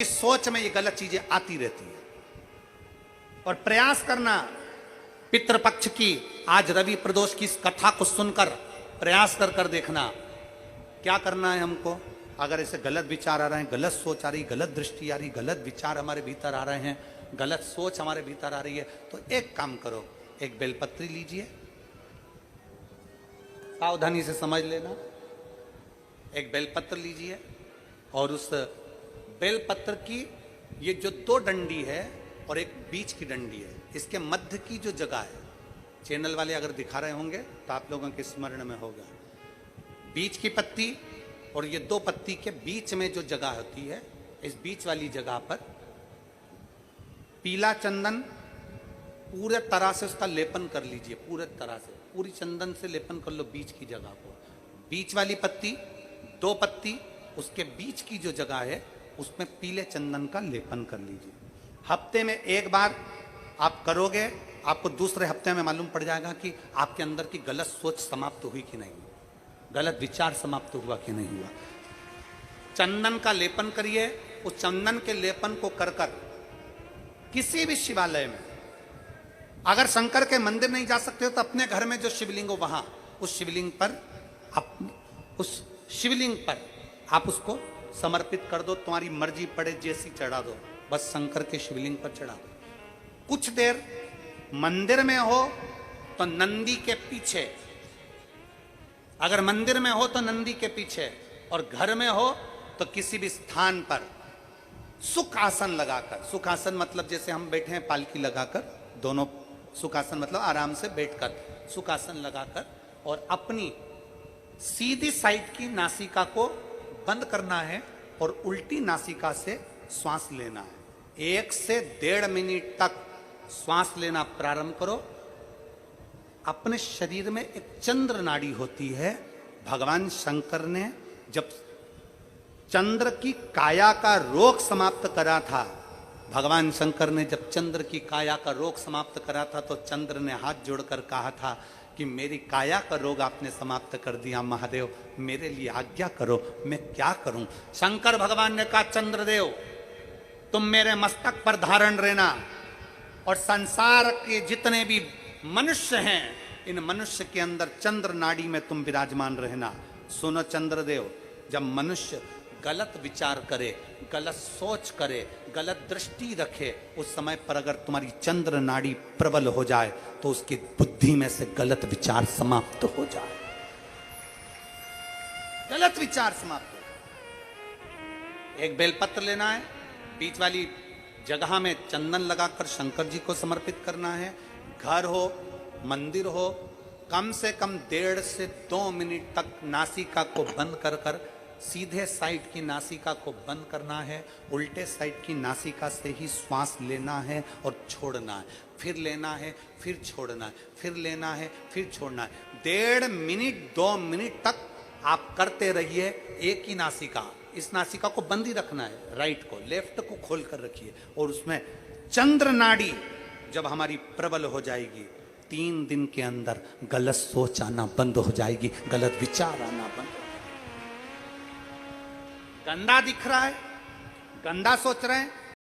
इस सोच में ये गलत चीजें आती रहती है। और प्रयास करना पितृपक्ष की, आज रवि प्रदोष की इस कथा को सुनकर प्रयास कर देखना क्या करना है हमको। अगर ऐसे गलत विचार आ रहे हैं, गलत सोच आ रही, गलत दृष्टि आ रही, गलत विचार हमारे भीतर आ रहे हैं, गलत सोच हमारे भीतर आ रही है, तो एक काम करो, एक बेलपत्री लीजिए, सावधानी से समझ लेना। एक बेलपत्र लीजिए और उस बेलपत्र की ये जो दो डंडी है और एक बीच की डंडी है, इसके मध्य की जो जगह है, चैनल वाले अगर दिखा रहे होंगे तो आप लोगों के स्मरण में होगा, बीच की पत्ती और ये दो पत्ती के बीच में जो जगह होती है, इस बीच वाली जगह पर पीला चंदन पूरे तरह से उसका लेपन कर लीजिए। पूरे तरह से पूरी चंदन से लेपन कर लो बीच की जगह को। बीच वाली पत्ती, दो पत्ती, उसके बीच की जो जगह है उसमें पीले चंदन का लेपन कर लीजिए। हफ्ते में एक बार आप करोगे, आपको दूसरे हफ्ते में मालूम पड़ जाएगा कि आपके अंदर की गलत सोच समाप्त हुई कि नहीं, गलत विचार समाप्त हुआ कि नहीं हुआ। चंदन का लेपन करिए। उस चंदन के लेपन को कर किसी भी शिवालय में, अगर शंकर के मंदिर नहीं जा सकते हो तो अपने घर में जो शिवलिंग हो वहां, उस शिवलिंग पर आप उसको समर्पित कर दो। तुम्हारी मर्जी पड़े जैसी चढ़ा दो, बस शंकर के शिवलिंग पर चढ़ा दो। कुछ देर मंदिर में हो तो नंदी के पीछे, अगर मंदिर में हो तो नंदी के पीछे, और घर में हो तो किसी भी स्थान पर सुख आसन लगाकर, सुख आसन मतलब जैसे हम बैठे हैं पालकी लगाकर, दोनों सुखासन मतलब आराम से बैठकर, सुखासन लगाकर, और अपनी सीधी साइड की नासिका को बंद करना है और उल्टी नासिका से श्वास लेना है। 1 से 1.5 मिनट तक श्वास लेना प्रारंभ करो। अपने शरीर में एक चंद्र नाड़ी होती है। भगवान शंकर ने जब चंद्र की काया का रोग समाप्त करा था, भगवान शंकर ने जब चंद्र की काया का रोग समाप्त करा था, तो चंद्र ने हाथ जोड़कर कहा था कि मेरी काया का रोग आपने समाप्त कर दिया महादेव, मेरे लिए आज्ञा करो, मैं क्या करूं। शंकर भगवान ने कहा, चंद्रदेव तुम मेरे मस्तक पर धारण रहना, और संसार के जितने भी मनुष्य हैं, इन मनुष्य के अंदर चंद्र नाड़ी में तुम विराजमान रहना। सुनो चंद्रदेव, जब मनुष्य गलत विचार करे, गलत सोच करे, गलत दृष्टि रखे, उस समय पर अगर तुम्हारी चंद्र नाड़ी प्रबल हो जाए तो उसकी बुद्धि में से गलत विचार समाप्त हो जाए, गलत विचार समाप्त हो। एक बेलपत्र लेना है, बीच वाली जगह में चंदन लगाकर शंकर जी को समर्पित करना है। घर हो, मंदिर हो, कम से कम 1.5 से 2 मिनट तक नासिका को बंद कर सीधे साइड की नासिका को बंद करना है, उल्टे साइड की नासिका से ही श्वास लेना है और छोड़ना है, फिर लेना है, फिर छोड़ना है, फिर लेना है, फिर छोड़ना है। 1.5 मिनट 2 मिनट तक आप करते रहिए। एक ही नासिका, इस नासिका को बंद ही रखना है, राइट को, लेफ्ट को खोल कर रखिए, और उसमें चंद्र नाड़ी जब हमारी प्रबल हो जाएगी, 3 दिन के अंदर गलत सोच आना बंद हो जाएगी, गलत विचार आना बंद हो। गंदा दिख रहा है, गंदा सोच रहे हैं,